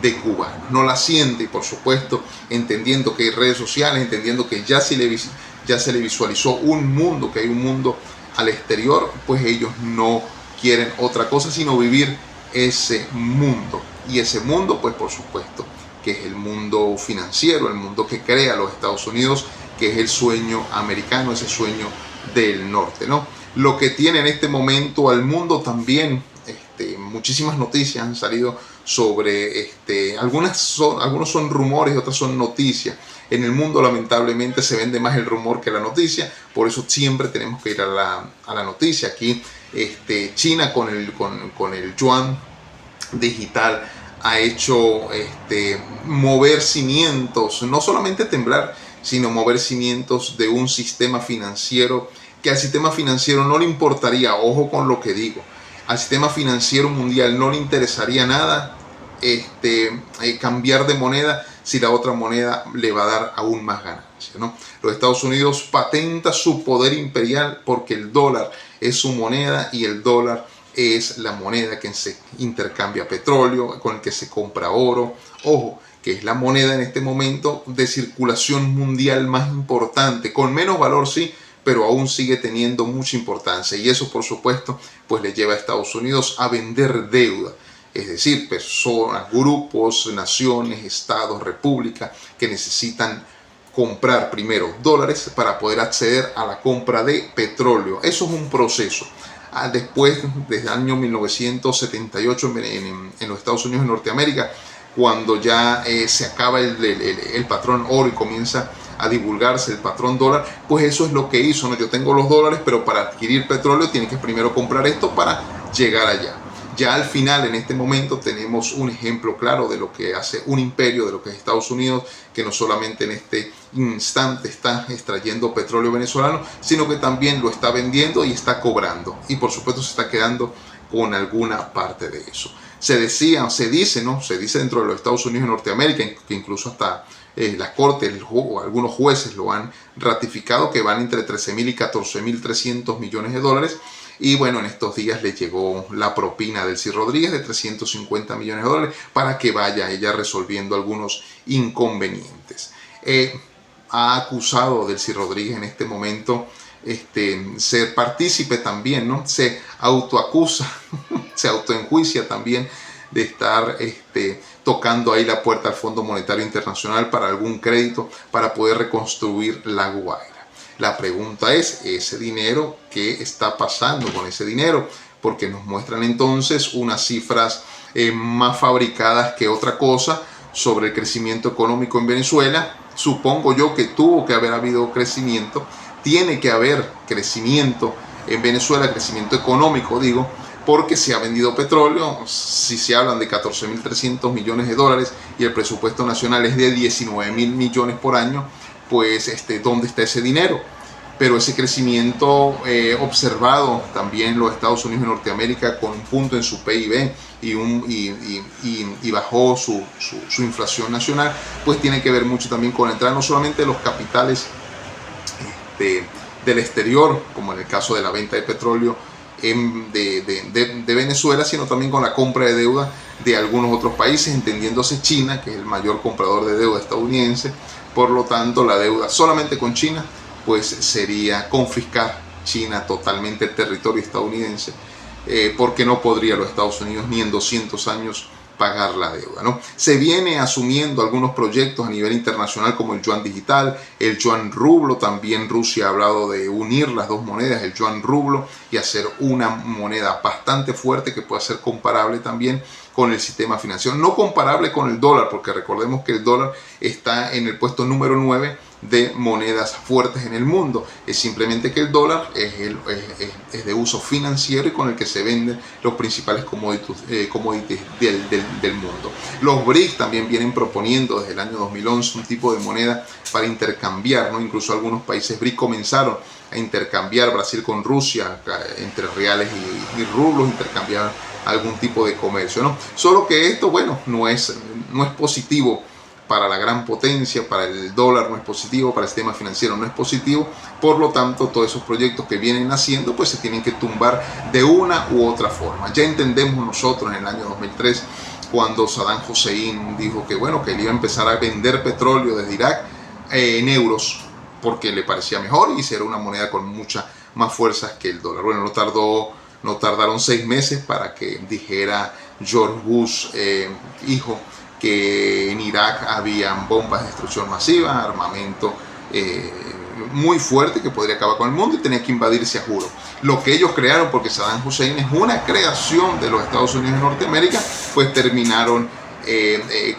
de Cuba. No la siente, y por supuesto, entendiendo que hay redes sociales, entendiendo que ya se le visualizó un mundo, que hay un mundo al exterior, pues ellos no quieren otra cosa sino vivir ese mundo. Y ese mundo, pues por supuesto, que es el mundo financiero, el mundo que crea los Estados Unidos, que es el sueño americano, ese sueño del norte, ¿no? Lo que tiene en este momento al mundo también, muchísimas noticias han salido sobre, algunos son rumores y otras son noticias. En el mundo lamentablemente se vende más el rumor que la noticia, por eso siempre tenemos que ir a la noticia. Aquí China con el yuan digital ha hecho mover cimientos, no solamente temblar, sino mover cimientos de un sistema financiero que al sistema financiero no le importaría, ojo con lo que digo, al sistema financiero mundial no le interesaría nada cambiar de moneda si la otra moneda le va a dar aún más ganancia, ¿no? Los Estados Unidos patenta su poder imperial porque el dólar es su moneda, y el dólar es la moneda que se intercambia petróleo, con el que se compra oro. Ojo, que es la moneda en este momento de circulación mundial más importante, con menos valor sí, pero aún sigue teniendo mucha importancia, y eso por supuesto pues le lleva a Estados Unidos a vender deuda, es decir, personas, grupos, naciones, estados, repúblicas que necesitan comprar primero dólares para poder acceder a la compra de petróleo. Eso es un proceso. Después, desde el año 1978 en los Estados Unidos de Norteamérica, cuando ya se acaba el patrón oro y comienza a divulgarse el patrón dólar, pues eso es lo que hizo, ¿no? Yo tengo los dólares, pero para adquirir petróleo tienes que primero comprar esto para llegar allá. Ya al final, en este momento, tenemos un ejemplo claro de lo que hace un imperio, de lo que es Estados Unidos, que no solamente en este instante está extrayendo petróleo venezolano, sino que también lo está vendiendo y está cobrando. Y por supuesto se está quedando con alguna parte de eso. Se dice dentro de los Estados Unidos de Norteamérica, que incluso hasta la corte o algunos jueces lo han ratificado, que van entre 13.000 y 14.300 millones de dólares. Y bueno, en estos días le llegó la propina del Delcy Rodríguez de 350 millones de dólares para que vaya ella resolviendo algunos inconvenientes. Ha acusado Delcy Rodríguez en este momento ser partícipe también, ¿no? Se autoacusa, se autoenjuicia también de estar tocando ahí la puerta al Fondo Monetario Internacional para algún crédito para poder reconstruir La Guaira. La pregunta es, ¿ese dinero qué está pasando con ese dinero? Porque nos muestran entonces unas cifras más fabricadas que otra cosa sobre el crecimiento económico en Venezuela. Supongo yo que tuvo que haber habido crecimiento, tiene que haber crecimiento en Venezuela, crecimiento económico digo, porque se ha vendido petróleo. Si se hablan de 14.300 millones de dólares y el presupuesto nacional es de 19.000 millones por año, pues ¿dónde está ese dinero? Pero ese crecimiento observado también en los Estados Unidos de Norteamérica con un punto en su PIB y bajó su inflación nacional, pues tiene que ver mucho también con la entrada no solamente de los capitales del exterior, como en el caso de la venta de petróleo de Venezuela, sino también con la compra de deuda de algunos otros países, entendiéndose China, que es el mayor comprador de deuda estadounidense. Por lo tanto, la deuda solamente con China pues sería confiscar China totalmente el territorio estadounidense, porque no podría los Estados Unidos ni en 200 años pagar la deuda, ¿no? Se viene asumiendo algunos proyectos a nivel internacional como el yuan digital, el yuan rublo. También Rusia ha hablado de unir las dos monedas, el yuan rublo, y hacer una moneda bastante fuerte que pueda ser comparable también con el sistema financiero. No comparable con el dólar, porque recordemos que el dólar está en el puesto número 9 de monedas fuertes en el mundo. Es simplemente que el dólar es de uso financiero y con el que se venden los principales commodities del mundo. Los BRICS también vienen proponiendo desde el año 2011 un tipo de moneda para intercambiar, ¿no? Incluso algunos países BRICS comenzaron a intercambiar, Brasil con Rusia, entre reales y rublos, intercambiar algún tipo de comercio, ¿no? Solo que esto, bueno, no es positivo para la gran potencia, para el dólar no es positivo, para el sistema financiero no es positivo. Por lo tanto, todos esos proyectos que vienen haciendo pues se tienen que tumbar de una u otra forma. Ya entendemos nosotros en el año 2003 cuando Saddam Hussein dijo que bueno, que él iba a empezar a vender petróleo desde Irak en euros porque le parecía mejor y era una moneda con muchas más fuerzas que el dólar. Bueno, no tardaron 6 meses para que dijera George Bush hijo que en Irak habían bombas de destrucción masiva, armamento muy fuerte que podría acabar con el mundo y tenía que invadirse a juro. Lo que ellos crearon, porque Saddam Hussein es una creación de los Estados Unidos de Norteamérica, pues terminaron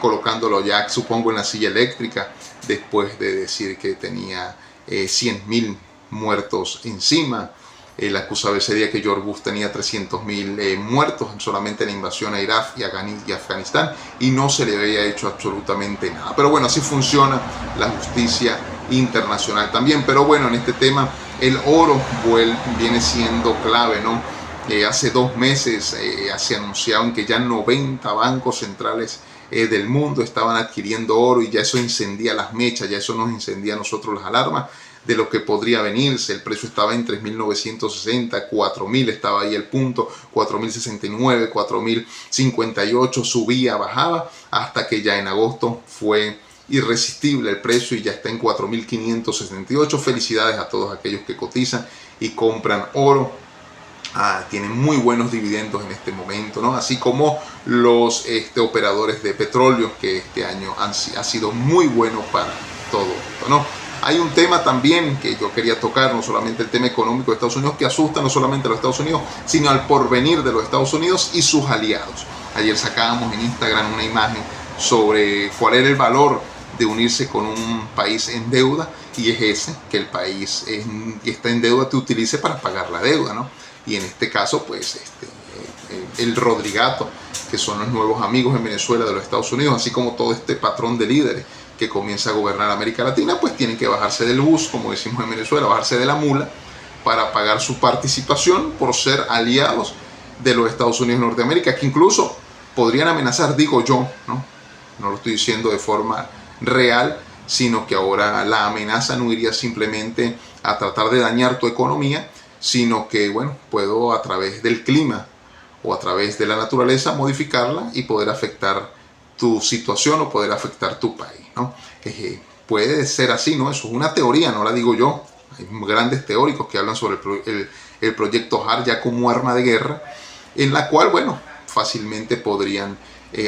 colocándolo ya, supongo, en la silla eléctrica, después de decir que tenía 100.000 muertos encima. La excusa sería que George Bush tenía 300.000 muertos solamente en la invasión a Irak y Afganistán y no se le había hecho absolutamente nada. Pero bueno, así funciona la justicia internacional también. Pero bueno, en este tema el oro viene siendo clave, ¿no? Hace 2 meses se anunciaban que ya 90 bancos centrales del mundo estaban adquiriendo oro y ya eso encendía las mechas, ya eso nos encendía a nosotros las alarmas de lo que podría venirse. El precio estaba en 3.960, 4.000 estaba ahí el punto, 4.069, 4.058, subía, bajaba, hasta que ya en agosto fue irresistible el precio y ya está en 4.578. Felicidades a todos aquellos que cotizan y compran oro. Tienen muy buenos dividendos en este momento, ¿no? Así como los operadores de petróleo, que este año ha sido muy bueno para todo esto, ¿no? Hay un tema también que yo quería tocar, no solamente el tema económico de Estados Unidos, que asusta no solamente a los Estados Unidos, sino al porvenir de los Estados Unidos y sus aliados. Ayer sacábamos en Instagram una imagen sobre cuál era el valor de unirse con un país en deuda, y es ese, que el país que está en deuda te utilice para pagar la deuda, ¿no? Y en este caso, pues, el Rodrigato, que son los nuevos amigos en Venezuela de los Estados Unidos, así como todo este patrón de líderes que comienza a gobernar América Latina, pues tienen que bajarse del bus, como decimos en Venezuela, bajarse de la mula para pagar su participación por ser aliados de los Estados Unidos de Norteamérica, que incluso podrían amenazar, digo yo, no lo estoy diciendo de forma real, sino que ahora la amenaza no iría simplemente a tratar de dañar tu economía, sino que, bueno, puedo a través del clima o a través de la naturaleza modificarla y poder afectar tu situación o poder afectar tu país, ¿no? Puede ser así, ¿no? Eso es una teoría, no la digo yo. Hay grandes teóricos que hablan sobre el proyecto HARP ya como arma de guerra, en la cual, bueno, fácilmente podrían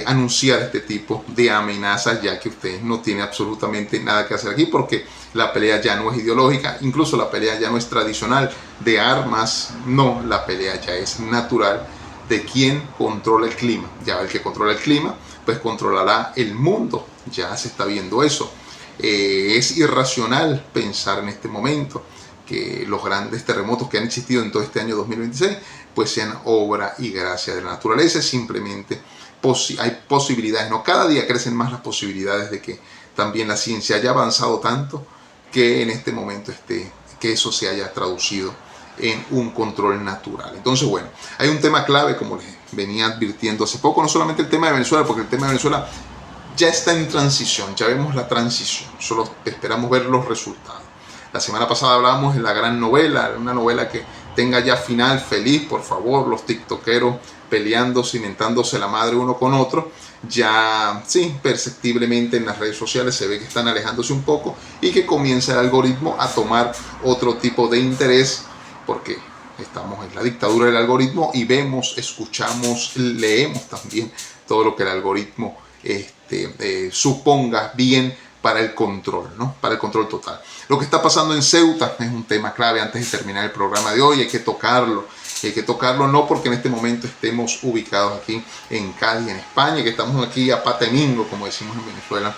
anunciar este tipo de amenazas, ya que usted no tiene absolutamente nada que hacer aquí, porque la pelea ya no es ideológica, incluso la pelea ya no es tradicional de armas, no, la pelea ya es natural de quien controla el clima. Ya el que controla el clima, pues controlará el mundo, ya se está viendo eso. Es irracional pensar en este momento que los grandes terremotos que han existido en todo este año 2026 pues sean obra y gracia de la naturaleza. Simplemente hay posibilidades, ¿no? Cada día crecen más las posibilidades de que también la ciencia haya avanzado tanto que en este momento que eso se haya traducido en un control natural. Entonces, bueno, hay un tema clave, como les venía advirtiendo hace poco, no solamente el tema de Venezuela, porque el tema de Venezuela ya está en transición, ya vemos la transición, solo esperamos ver los resultados. La semana pasada hablábamos de la gran novela, una novela que tenga ya final feliz, por favor, los tiktokeros peleando, cimentándose la madre uno con otro, ya sí, perceptiblemente en las redes sociales se ve que están alejándose un poco y que comienza el algoritmo a tomar otro tipo de interés, porque estamos en la dictadura del algoritmo y vemos, escuchamos, leemos también todo lo que el algoritmo suponga bien para el control, ¿no? Para el control total. Lo que está pasando en Ceuta es un tema clave antes de terminar el programa de hoy. Hay que tocarlo. Hay que tocarlo no porque en este momento estemos ubicados aquí en Cádiz, en España, que estamos aquí a patemingo, como decimos en Venezuela.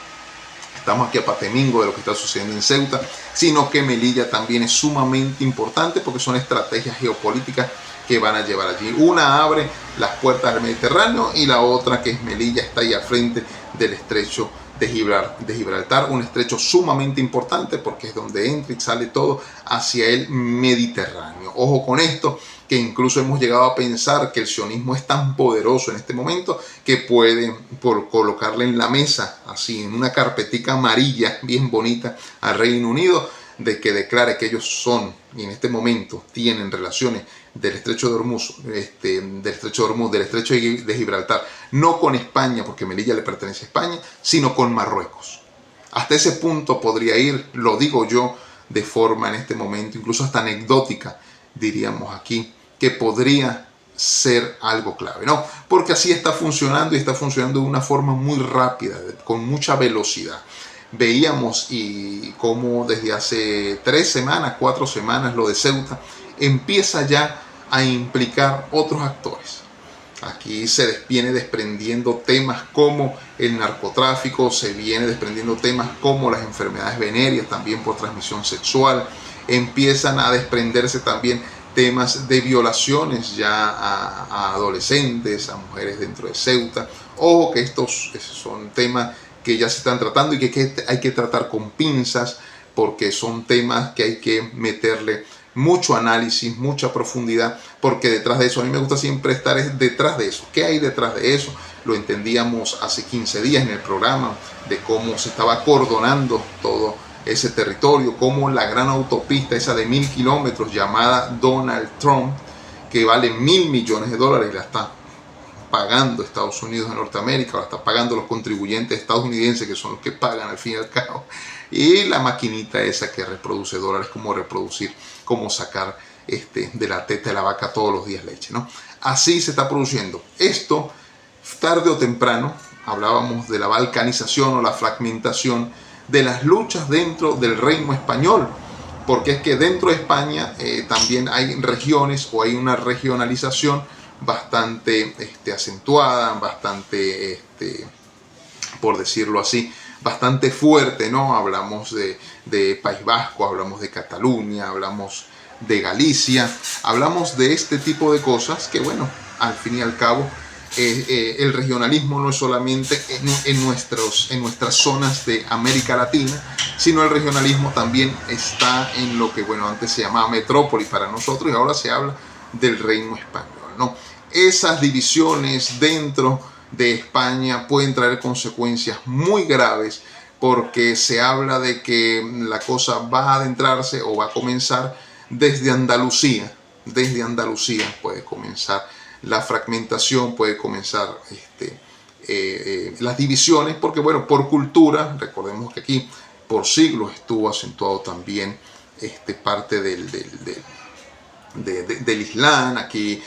Estamos aquí a patemingo de lo que está sucediendo en Ceuta, sino que Melilla también es sumamente importante porque son estrategias geopolíticas que van a llevar allí. Una abre las puertas del Mediterráneo y la otra, que es Melilla, está ahí al frente del estrecho de Gibraltar, un estrecho sumamente importante porque es donde entra y sale todo hacia el Mediterráneo. Ojo con esto, que incluso hemos llegado a pensar que el sionismo es tan poderoso en este momento que puede por colocarle en la mesa, así en una carpetica amarilla bien bonita, al Reino Unido, de que declare que ellos son, y en este momento tienen relaciones del estrecho de Hormuz, del estrecho de Gibraltar, no con España, porque Melilla le pertenece a España, sino con Marruecos. Hasta ese punto podría ir, lo digo yo, de forma en este momento, incluso hasta anecdótica, diríamos aquí, que podría ser algo clave, ¿no? Porque así está funcionando y está funcionando de una forma muy rápida, con mucha velocidad. Veíamos y cómo desde hace 3 semanas, 4 semanas, lo de Ceuta empieza ya a implicar otros actores. Aquí se viene desprendiendo temas como el narcotráfico, se viene desprendiendo temas como las enfermedades venéreas, también por transmisión sexual. Empiezan a desprenderse también temas de violaciones ya a adolescentes, a mujeres dentro de Ceuta. Ojo que estos son temas que ya se están tratando y que hay que tratar con pinzas, porque son temas que hay que meterle mucho análisis, mucha profundidad, porque detrás de eso, a mí me gusta siempre estar detrás de eso. ¿Qué hay detrás de eso? Lo entendíamos hace 15 días en el programa, de cómo se estaba acordonando todo ese territorio, cómo la gran autopista, esa de 1000 kilómetros, llamada Donald Trump, que vale $1.000 millones, la está pagando Estados Unidos de Norteamérica, la está pagando los contribuyentes estadounidenses, que son los que pagan al fin y al cabo, y la maquinita esa que reproduce dólares, como reproducir, como sacar de la teta de la vaca todos los días leche, ¿no? Así se está produciendo. Esto, tarde o temprano, hablábamos de la balcanización o la fragmentación de las luchas dentro del reino español, porque es que dentro de España también hay regiones o hay una regionalización bastante acentuada, bastante, por decirlo así, bastante fuerte, ¿no? Hablamos de País Vasco, hablamos de Cataluña, hablamos de Galicia, hablamos de este tipo de cosas que, bueno, al fin y al cabo, el regionalismo no es solamente en nuestras zonas de América Latina, sino el regionalismo también está en lo que, bueno, antes se llamaba metrópoli para nosotros y ahora se habla del reino español, ¿no? Esas divisiones dentro de España pueden traer consecuencias muy graves, porque se habla de que la cosa va a adentrarse o va a comenzar desde Andalucía. Desde Andalucía puede comenzar la fragmentación, puede comenzar las divisiones, porque bueno, por cultura, recordemos que aquí por siglos estuvo acentuado también parte del Islam. Aquí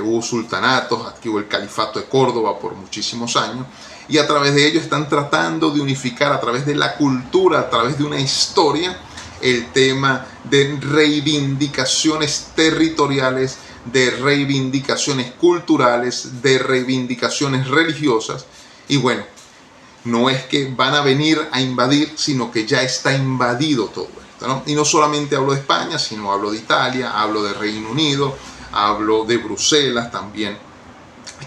hubo sultanatos, aquí hubo el califato de Córdoba por muchísimos años, y a través de ellos están tratando de unificar a través de la cultura, a través de una historia, el tema de reivindicaciones territoriales, de reivindicaciones culturales, de reivindicaciones religiosas. Y bueno, no es que van a venir a invadir, sino que ya está invadido todo esto, ¿no? Y no solamente hablo de España, sino hablo de Italia, hablo de Reino Unido, hablo de Bruselas también,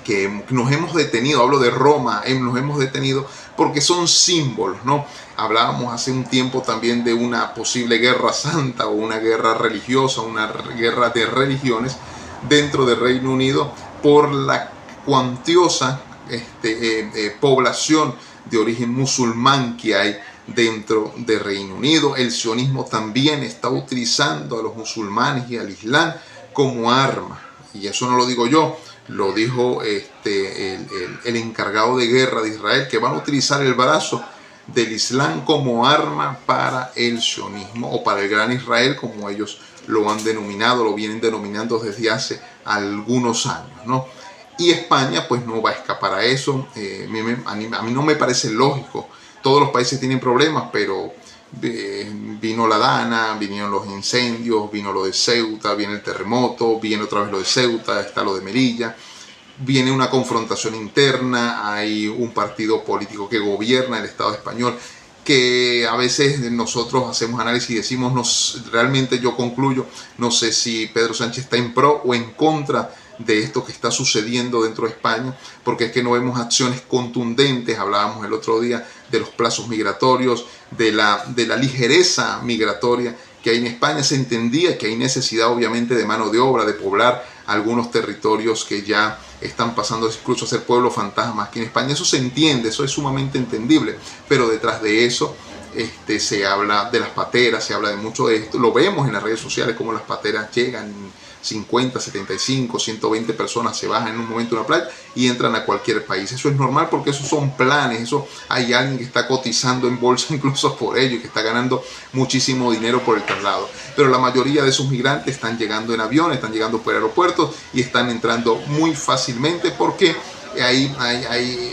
que nos hemos detenido, hablo de Roma, nos hemos detenido porque son símbolos, ¿no? Hablábamos hace un tiempo también de una posible guerra santa o una guerra religiosa, una guerra de religiones dentro del Reino Unido por la cuantiosa población de origen musulmán que hay dentro del Reino Unido. El sionismo también está utilizando a los musulmanes y al Islam como arma, y eso no lo digo yo, lo dijo el encargado de guerra de Israel, que van a utilizar el brazo del Islam como arma para el sionismo o para el Gran Israel, como ellos lo han denominado, lo vienen denominando desde hace algunos años, ¿no? Y España pues no va a escapar a eso. A mí no me parece lógico. Todos los países tienen problemas, pero vino la Dana, vinieron los incendios, vino lo de Ceuta, viene el terremoto, viene otra vez lo de Ceuta, está lo de Melilla, viene una confrontación interna, hay un partido político que gobierna el Estado español, que a veces nosotros hacemos análisis y decimos, realmente yo concluyo, no sé si Pedro Sánchez está en pro o en contra de esto que está sucediendo dentro de España, porque es que no vemos acciones contundentes. Hablábamos el otro día de los plazos migratorios, de la ligereza migratoria que hay en España. Se entendía que hay necesidad obviamente de mano de obra, de poblar algunos territorios que ya están pasando incluso a ser pueblos fantasmas aquí en España. Eso se entiende, eso es sumamente entendible, pero detrás de eso se habla de las pateras, se habla de mucho de esto. Lo vemos en las redes sociales, como las pateras llegan, 50, 75, 120 personas se bajan en un momento de una playa y entran a cualquier país. Eso es normal porque esos son planes, eso hay alguien que está cotizando en bolsa incluso por ello y que está ganando muchísimo dinero por el traslado. Pero la mayoría de esos migrantes están llegando en aviones, están llegando por aeropuertos y están entrando muy fácilmente porque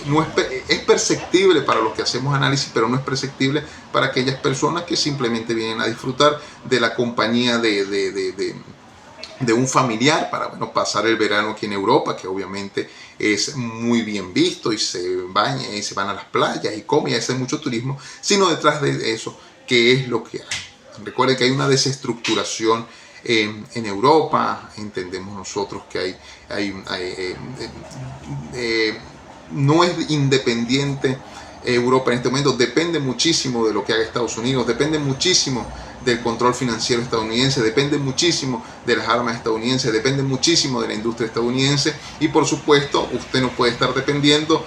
no es perceptible para los que hacemos análisis, pero no es perceptible para aquellas personas que simplemente vienen a disfrutar de la compañía de un familiar para pasar el verano aquí en Europa, que obviamente es muy bien visto, y se bañan y se van a las playas y comen y hacen mucho turismo, sino detrás de eso, ¿qué es lo que hay? Recuerden que hay una desestructuración en Europa. Entendemos nosotros que no es independiente Europa en este momento, depende muchísimo de lo que haga Estados Unidos, depende muchísimo del control financiero estadounidense, depende muchísimo de las armas estadounidenses, depende muchísimo de la industria estadounidense, y por supuesto usted no puede estar dependiendo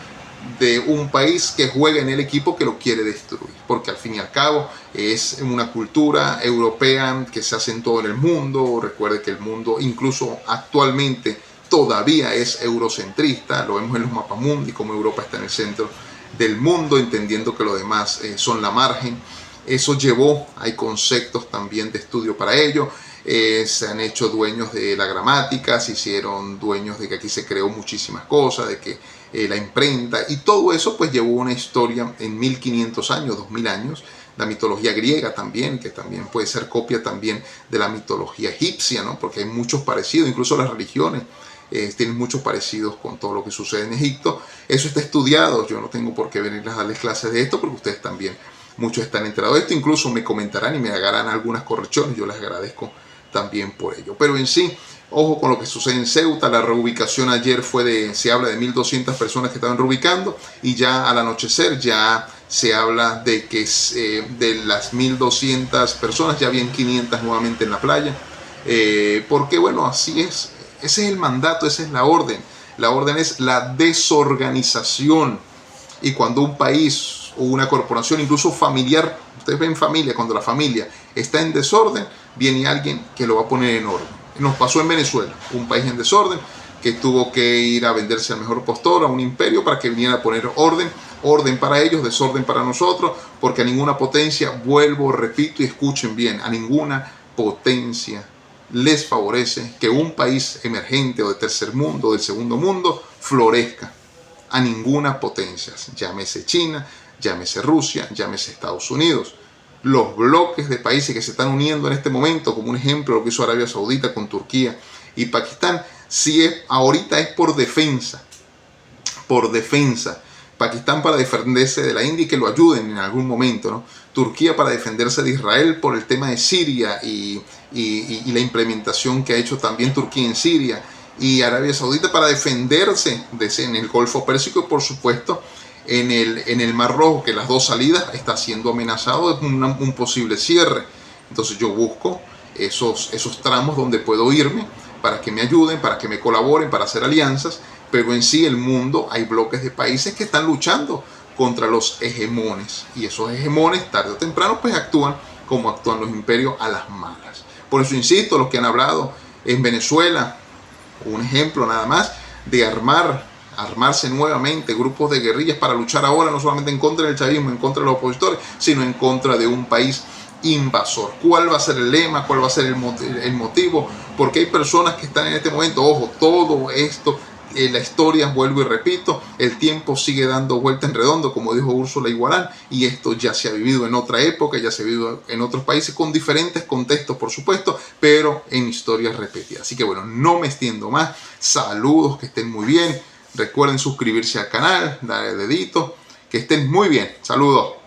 de un país que juega en el equipo que lo quiere destruir, porque al fin y al cabo es una cultura europea que se hace en todo el mundo. Recuerde que el mundo incluso actualmente todavía es eurocentrista, lo vemos en los mapamundi, como Europa está en el centro del mundo, entendiendo que lo demás son la margen. Eso llevó, hay conceptos también de estudio para ello. Se han hecho dueños de la gramática, se hicieron dueños de que aquí se creó muchísimas cosas, de que la imprenta, y todo eso pues llevó una historia en 1500 años, 2000 años. La mitología griega también, que también puede ser copia también de la mitología egipcia, ¿no? Porque hay muchos parecidos, incluso las religiones tienen muchos parecidos con todo lo que sucede en Egipto. Eso está estudiado, yo no tengo por qué venir a darles clases de esto, porque ustedes también, muchos están enterados de esto, incluso me comentarán y me harán algunas correcciones, yo les agradezco también por ello. Pero en sí, ojo con lo que sucede en Ceuta. La reubicación ayer se habla de 1200 personas que estaban reubicando, y ya al anochecer ya se habla de que de las 1200 personas ya habían 500 nuevamente en la playa, porque bueno, así es, ese es el mandato, esa es la orden. La orden es la desorganización, y cuando un país o una corporación, incluso familiar, ustedes ven familia, cuando la familia está en desorden, viene alguien que lo va a poner en orden. Nos pasó en Venezuela, un país en desorden que tuvo que ir a venderse al mejor postor, a un imperio, para que viniera a poner orden para ellos, desorden para nosotros, porque a ninguna potencia, vuelvo, repito y escuchen bien, a ninguna potencia les favorece que un país emergente o de tercer mundo o del segundo mundo florezca. A ninguna potencia, llámese China, llámese Rusia, llámese Estados Unidos. Los bloques de países que se están uniendo en este momento, como un ejemplo lo que hizo Arabia Saudita con Turquía y Pakistán, ahorita es por defensa. Pakistán para defenderse de la India y que lo ayuden en algún momento, ¿no? Turquía para defenderse de Israel por el tema de Siria y la implementación que ha hecho también Turquía en Siria, y Arabia Saudita para defenderse en el Golfo Pérsico y por supuesto en el Mar Rojo, que las dos salidas está siendo amenazado de un posible cierre. Entonces yo busco esos tramos donde puedo irme para que me ayuden, para que me colaboren, para hacer alianzas, pero en sí el mundo hay bloques de países que están luchando contra los hegemones, y esos hegemones tarde o temprano pues actúan como actúan los imperios, a las malas. Por eso insisto, los que han hablado en Venezuela, un ejemplo nada más de armarse nuevamente grupos de guerrillas para luchar ahora no solamente en contra del chavismo, en contra de los opositores, sino en contra de un país invasor. ¿Cuál va a ser el lema? ¿Cuál va a ser el motivo? Porque hay personas que están en este momento, ojo, todo esto, la historia, vuelvo y repito, el tiempo sigue dando vuelta en redondo, como dijo Úrsula Iguarán, y esto ya se ha vivido en otra época, ya se ha vivido en otros países con diferentes contextos, por supuesto, pero en historias repetidas. Así que bueno, no me extiendo más. Saludos, que estén muy bien. Recuerden suscribirse al canal, darle dedito, que estén muy bien. Saludos.